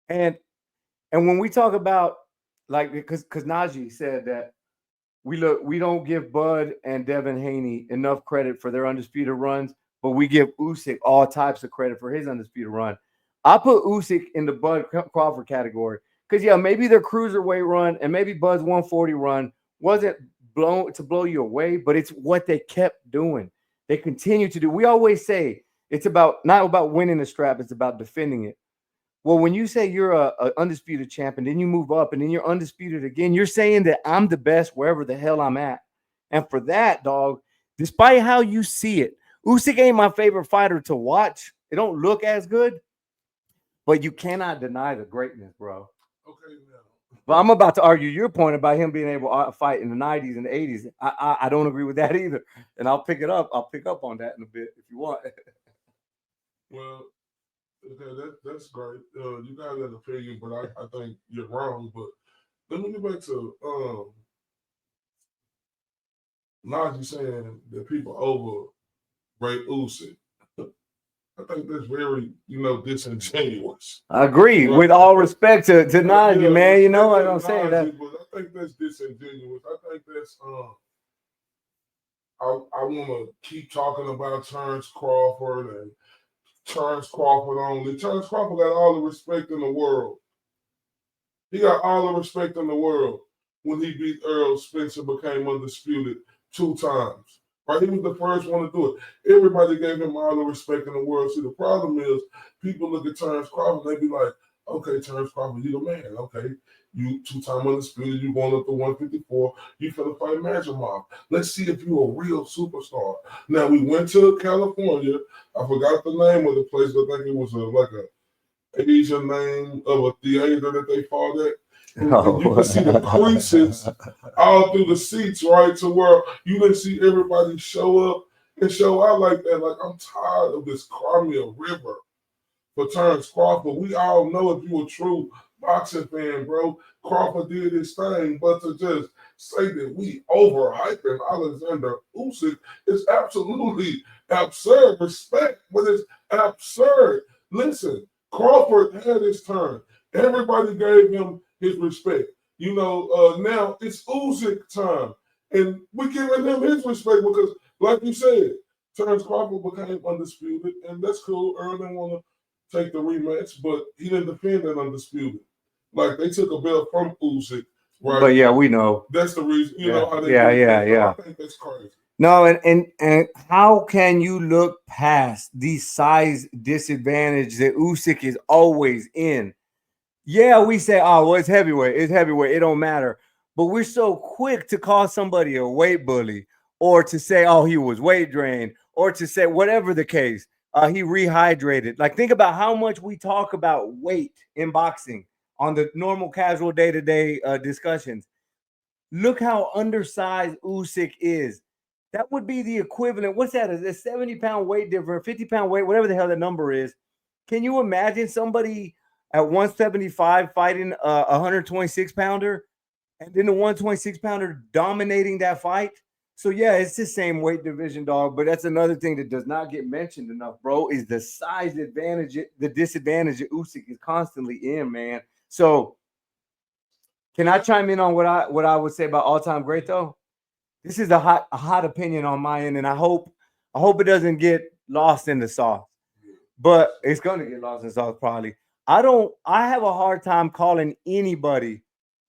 And when we talk about, like, because Najee said that we don't give Bud and Devin Haney enough credit for their undisputed runs, but we give Usyk all types of credit for his undisputed run. I put Usyk in the Bud Crawford category because, yeah, maybe their cruiserweight run and maybe Bud's 140 run wasn't blow you away, but it's what they kept doing. They continue to do. We always say it's not about winning the strap, it's about defending it. Well, when you say you're a undisputed champ and then you move up and then you're undisputed again, you're saying that I'm the best wherever the hell I'm at. And for that, dog, despite how you see it, Usyk ain't my favorite fighter to watch. It don't look as good, but you cannot deny the greatness, bro. Okay, now. But I'm about to argue your point about him being able to fight in the 90s and the 80s. I don't agree with that either. And I'll pick it up. I'll pick up on that in a bit if you want. Well, okay, that's great. You got that opinion, but I think you're wrong. But let me get back to Najee saying that people overrate Usyk. I think that's very, disingenuous. I agree. Right. With all respect to Najee, man. You know what I'm saying? But I think that's disingenuous. I think that's I want to keep talking about Terrence Crawford and Terrence Crawford only. Terrence Crawford got all the respect in the world. He got all the respect in the world when he beat Earl Spencer, became undisputed 2 times. Right? He was the first one to do it. Everybody gave him all the respect in the world. See, the problem is people look at Terrence Crawford and they be like, okay, Terrence Crawford, you the man. Okay, you 2-time undisputed, you going up to 154, you finna fight Majimov. Let's see if you a real superstar. Now, we went to California. I forgot the name of the place, but I think it was like a Asian name of a theater that they fought at. And you can see the creases all through the seats, right? To where you didn't see everybody show up and show out like that. Like, I'm tired of this Carmel River for Terrence Crawford. We all know if you're a true boxing fan, bro, Crawford did his thing. But to just say that we overhyping Alexander Usyk is absolutely absurd. Respect, but it's absurd. Listen, Crawford had his turn. Everybody gave him his respect. Now it's Usyk time. And we're giving him his respect because, like you said, Terrence Crawford became undisputed, and that's cool. Earl didn't want to take the rematch, but he didn't defend that undisputed. Like, they took a belt from Usyk, right? But yeah, we know. That's the reason, know how they Yeah. I think that's crazy. No, and how can you look past the size disadvantage that Usyk is always in? Yeah, we say, oh, well, it's heavyweight. It's heavyweight. It don't matter. But we're so quick to call somebody a weight bully or to say, oh, he was weight drained or to say whatever the case, he rehydrated. Like, think about how much we talk about weight in boxing on the normal, casual, day-to-day discussions. Look how undersized Usyk is. That would be the equivalent. What's that? Is a 70-pound weight difference, 50-pound weight, whatever the hell that number is. Can you imagine somebody at 175 fighting a 126-pounder and then the 126-pounder dominating that fight? So, yeah, it's the same weight division, dog. But that's another thing that does not get mentioned enough, bro, is the size advantage, the disadvantage that Usyk is constantly in, man. So, can I chime in on what I would say about all-time great, though? This is a hot opinion on my end, and I hope it doesn't get lost in the sauce. But it's gonna get lost in the sauce probably. I have a hard time calling anybody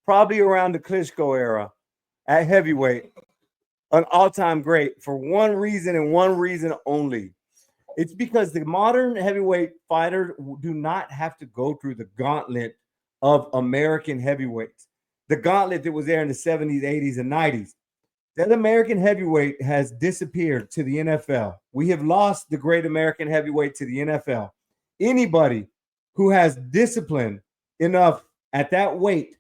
probably around the Klitschko era at heavyweight an all-time great for one reason and one reason only. It's because the modern heavyweight fighters do not have to go through the gauntlet of American heavyweights. The gauntlet that was there in the 70s, 80s, and 90s. That American heavyweight has disappeared to the NFL. We have lost the great American heavyweight to the NFL. Anybody who has discipline enough at that weight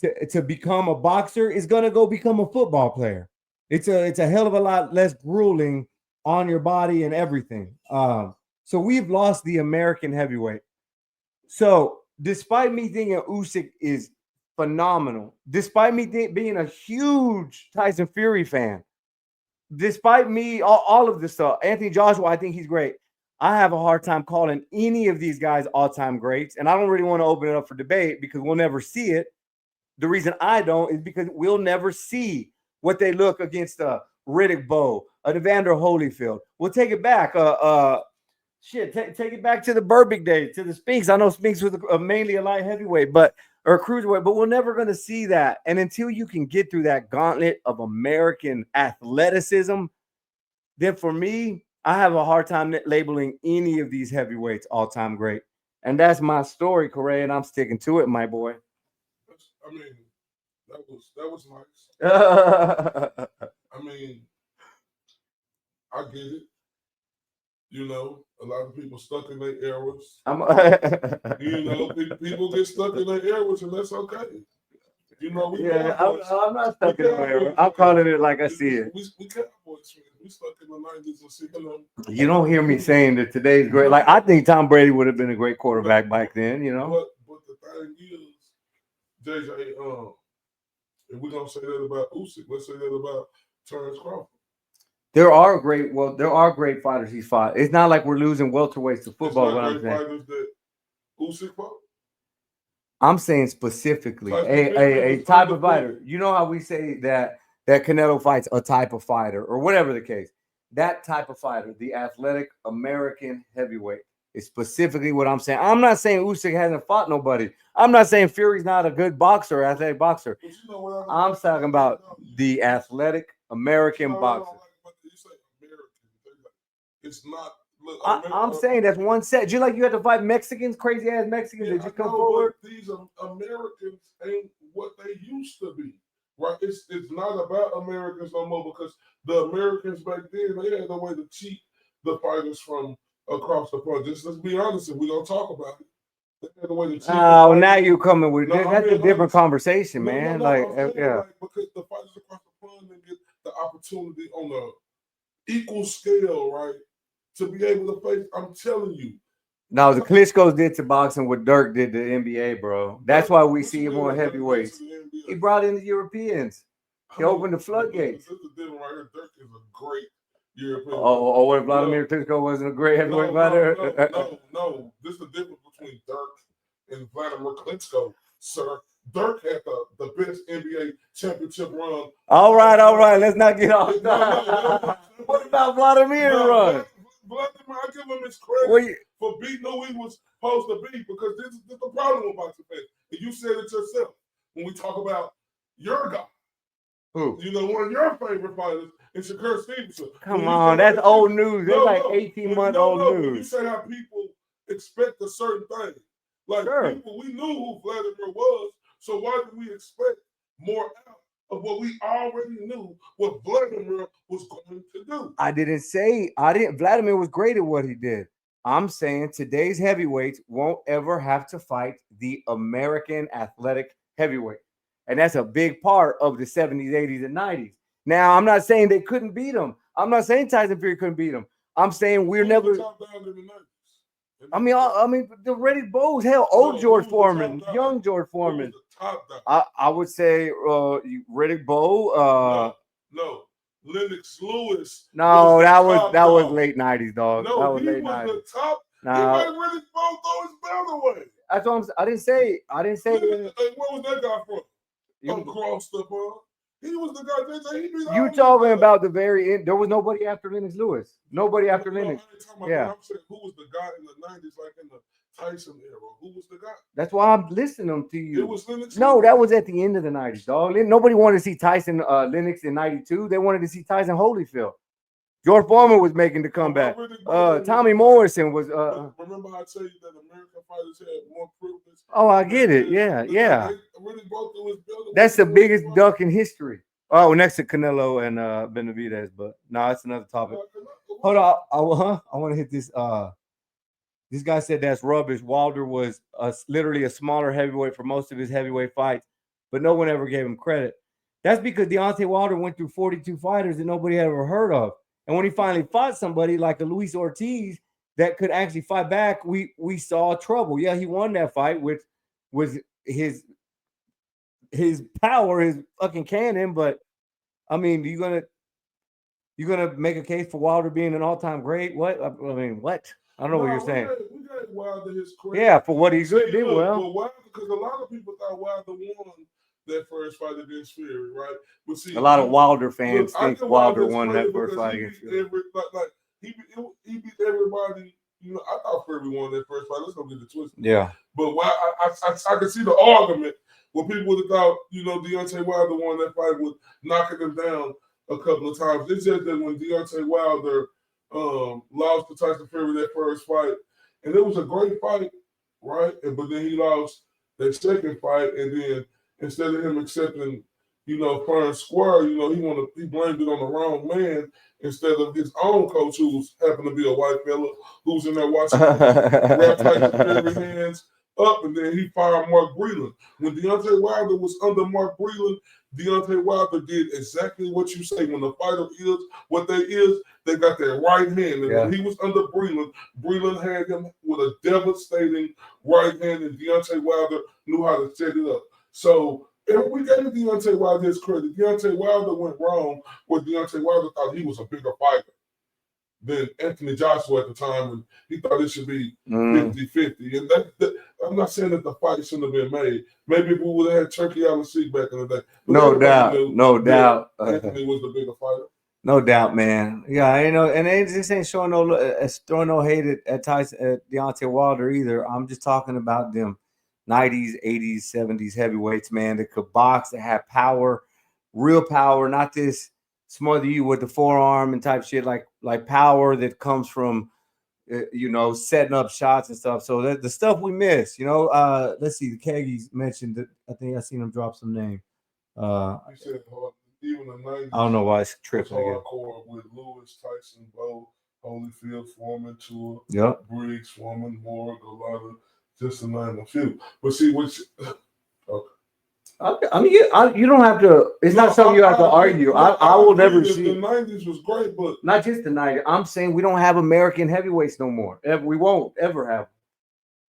to become a boxer is going to go become a football player. It's a hell of a lot less grueling on your body and everything. So we've lost the American heavyweight. So despite me thinking Usyk is phenomenal, despite me being a huge Tyson Fury fan, despite me all of this stuff, Anthony Joshua, I think he's great. I have a hard time calling any of these guys all-time greats, and I don't really want to open it up for debate because we'll never see it. The reason I don't is because we'll never see what they look against Riddick Bowe, Evander Holyfield. We'll take it back. Take it back to the Burbick days, to the Spinks. I know Spinks was mainly a light heavyweight, or a cruiserweight, but we're never going to see that. And until you can get through that gauntlet of American athleticism, then for me, I have a hard time labeling any of these heavyweights all-time great. And that's my story, Correa, and I'm sticking to it, my boy. I mean, that was nice. I I mean, I get it. You know, a lot of people stuck in their eras. You know, people get stuck in their eras, and that's okay. You know, we I'm not stuck in my era. I'm calling it like I see it. We Cowboys fans. We stuck in the 90s and seeing them. You don't hear me saying that today's great. Like I think Tom Brady would have been a great quarterback back then. You know. But the thing is, JJ, if we're gonna say that about Usyk, let's say that about Terrence Crawford. There are great fighters he's fought. It's not like we're losing welterweights to football. It's not what I'm great saying. Fighters that Usyk fought. I'm saying specifically a type of fighter. You know how we say that Canelo fights a type of fighter or whatever the case. That type of fighter, the athletic American heavyweight, is specifically what I'm saying. I'm not saying Usyk hasn't fought nobody. I'm not saying Fury's not a good boxer, athletic boxer. But you know what I'm talking about the athletic American boxer. You say American. It's not. Look, I'm saying that's one set. Just like you had to fight Mexicans, crazy ass Mexicans that just come forward. These Americans ain't what they used to be, right? It's not about Americans no more because the Americans back then they had a way to cheat the fighters from across the front. Just let's be honest, if we don't talk about it. They had a way to cheat. Oh, now you're coming with that's a different conversation, man. Like because the fighters across the front and get the opportunity on a equal scale, right? To be able to face, I'm telling you. No, the Klitschko's did to boxing what Dirk did to the NBA, bro. That's why we see him on heavyweights. He brought in the Europeans. He opened the floodgates. This is the difference right here. Dirk is a great European. Oh, what if Vladimir Klitschko wasn't a great heavyweight fighter? No. This is the difference between Dirk and Vladimir Klitschko, sir. Dirk had the best NBA championship run. All right. Let's not get off. What about Vladimir run? Vladimir, I give him his credit for beating who he was supposed to beat because this is the problem about the fans. And you said it yourself when we talk about your guy. Who? You know, one of your favorite fighters is Shakur Stevenson. Come on, that's old news. That's like 18-month-old news. When you say how people expect a certain thing. Like people, we knew who Vladimir was, so why did we expect more out of what we already knew what Vladimir was going to do? Vladimir was great at what he did. I'm saying today's heavyweights won't ever have to fight the American athletic heavyweight. And that's a big part of the 70s, 80s, and 90s. Now, I'm not saying they couldn't beat him. I'm not saying Tyson Fury couldn't beat him. I'm saying we're never. I mean, the Riddick Bowe's, hell, old George Foreman, young George Foreman. I would say Riddick Bowe. No, Lennox Lewis. No, that was late 90s, dog. No, that was he late was 90s. the top. No. He made Riddick Bowe throw his belt away. That's what I'm saying. I didn't say. Where was that guy from? Crossed up on. He was the guy that you talking about the very end. There was nobody after Lennox Lewis. Nobody after Lennox. Yeah. I'm saying who was the guy in the 90s, like in the Tyson era? Who was the guy? That's why I'm listening to you. It was Lennox. No, that was at the end of the 90s, dog. Nobody wanted to see Tyson Lennox in 92. They wanted to see Tyson Holyfield. George Foreman was making the comeback. Tommy Morrison was. Remember I tell you that American fighters had more privilege. Oh, I get it. Yeah. That's the biggest duck in history. Oh, next to Canelo and Benavidez, but no, that's another topic. Hold on, I want to hit this. This guy said that's rubbish. Wilder was literally a smaller heavyweight for most of his heavyweight fights, but no one ever gave him credit. That's because Deontay Wilder went through 42 fighters that nobody had ever heard of. And when he finally fought somebody like a Luis Ortiz that could actually fight back, we saw trouble. Yeah, he won that fight, which was his power, his fucking cannon. But I mean, you gonna make a case for Wilder being an all-time great? What? I mean, what? I don't know what you're saying. We got Wilder his credit. Yeah, for what he did well. But Wilder, because a lot of people thought Wilder won that first fight against Fury, right? But see, a lot of Wilder fans think Wilder won that first fight against Fury. He beat everybody. You know, I thought Fury won that first fight. Let's not get it twisted. Yeah. But I can see the argument where people would have thought, you know, Deontay Wilder won that fight with knocking him down a couple of times. It's just that when Deontay Wilder lost to Tyson Fury that first fight, and it was a great fight, right? But then he lost that second fight, and then instead of him accepting, fair and square, he blamed it on the wrong man instead of his own coach, who happened to be a white fella who's in there watching Ralph Tyson carry hands up, and then he fired Mark Breland. When Deontay Wilder was under Mark Breland, Deontay Wilder did exactly what you say. When the fighter is what they got their right hand. And when he was under Breland, Breland had him with a devastating right hand, and Deontay Wilder knew how to set it up. So if we gave Deontay Wilder his credit, Deontay Wilder went wrong where Deontay Wilder thought he was a bigger fighter than Anthony Joshua at the time, and he thought it should be 50-50. And I'm not saying that the fight shouldn't have been made. Maybe if we would have had Turkey Al-Nasik back in the day. No doubt. Anthony was the bigger fighter. No doubt, man. Yeah, and they just ain't showing throwing no hate at Tyson, at Deontay Wilder either. I'm just talking about them 90s, 80s, 70s heavyweights, man, that could box, that had power, real power, not this smother you with the forearm and type shit, like power that comes from setting up shots and stuff. So the stuff we miss, let's see, the Keggies mentioned that. I think I seen him drop some name. He said even the 90s, I don't know why it's tripping again. Hardcore with Lewis, Tyson, Bo, Holyfield, Foreman, Tour, Briggs, Foreman, Moore, Galata, just to name a few. But see, I mean, you don't have to. It's not something you have to argue. I will never see. The 90s was great, but not just the 90s. I'm saying we don't have American heavyweights no more. We won't ever have.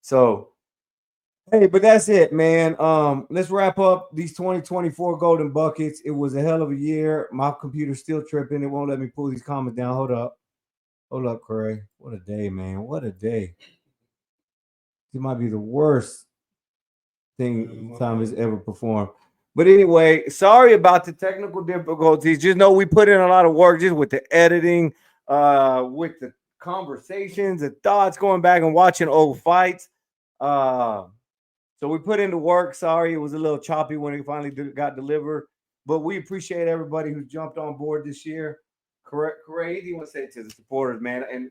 So, hey, but that's it, man. Let's wrap up these 2024 Golden Buckets. It was a hell of a year. My computer's still tripping. It won't let me pull these comments down. Hold up, Corey. What a day, man. What a day. It might be the worst thing Tom has ever performed. But anyway, sorry about the technical difficulties. Just know we put in a lot of work just with the editing, with the conversations, the thoughts, going back and watching old fights. So we put into work. Sorry, it was a little choppy when it finally got delivered. But we appreciate everybody who jumped on board this year. Correct, anything you want to say to the supporters, man? And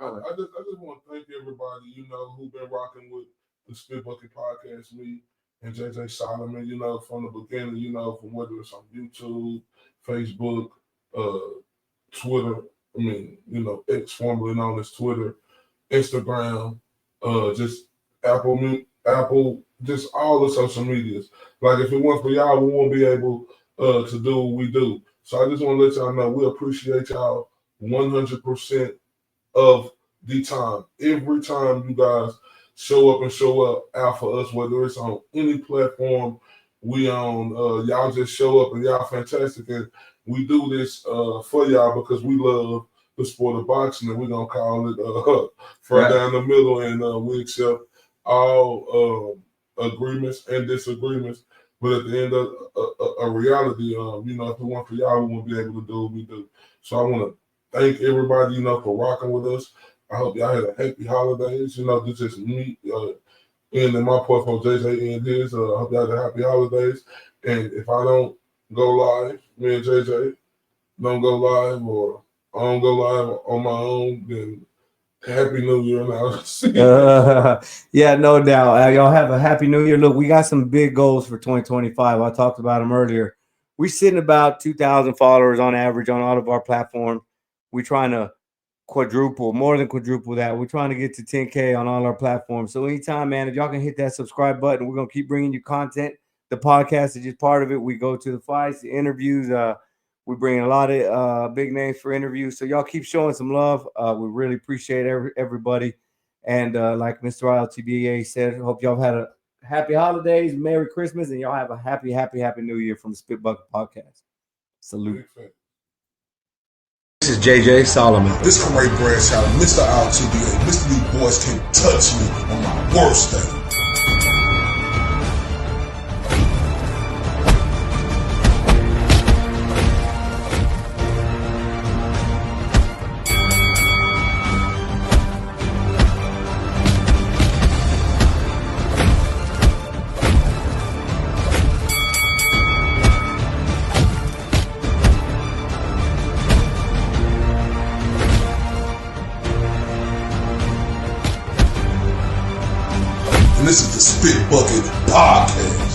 I just want to thank everybody, who've been rocking with the Spit Bucket Podcast, me and JJ Solomon, from the beginning, from whether it's on YouTube, Facebook, Twitter, X, formerly known as Twitter, Instagram, just Apple, just all the social medias. Like, if it weren't for y'all, we won't be able to do what we do. So I just want to let y'all know we appreciate y'all 100% of the time. Every time you guys show up out for us, whether it's on any platform we on, y'all just show up and y'all fantastic. And we do this for y'all because we love the sport of boxing, and we're going to call it further down the middle, and we accept all agreements and disagreements. But at the end of a reality, if it weren't for y'all, we won't be able to do what we do. So I want to thank everybody, for rocking with us. I hope y'all had a happy holidays. This is me and my portfolio, JJ and his. I hope y'all had a happy holidays. And if I don't go live, me and JJ don't go live, or I don't go live on my own, then Happy New Year now. Yeah, no doubt. Y'all have a happy New Year. Look, we got some big goals for 2025. I talked about them earlier. We're sitting about 2,000 followers on average on all of our platforms. We're trying to more than quadruple that. We're trying to get to 10K on all our platforms. So anytime, man, if y'all can hit that subscribe button, we're going to keep bringing you content. The podcast is just part of it. We go to the fights, the interviews. We bring a lot of big names for interviews. So y'all keep showing some love. We really appreciate everybody. And like Mr. IOTBA said, hope y'all had a happy holidays, Merry Christmas, and y'all have a happy New Year from the Spit Bucket Podcast. Salute. This is JJ Solomon. This Corey Bradshaw, Mr. IOTBA. Mr. These boys can't touch me on my worst day. This is the Spit Bucket Podcast.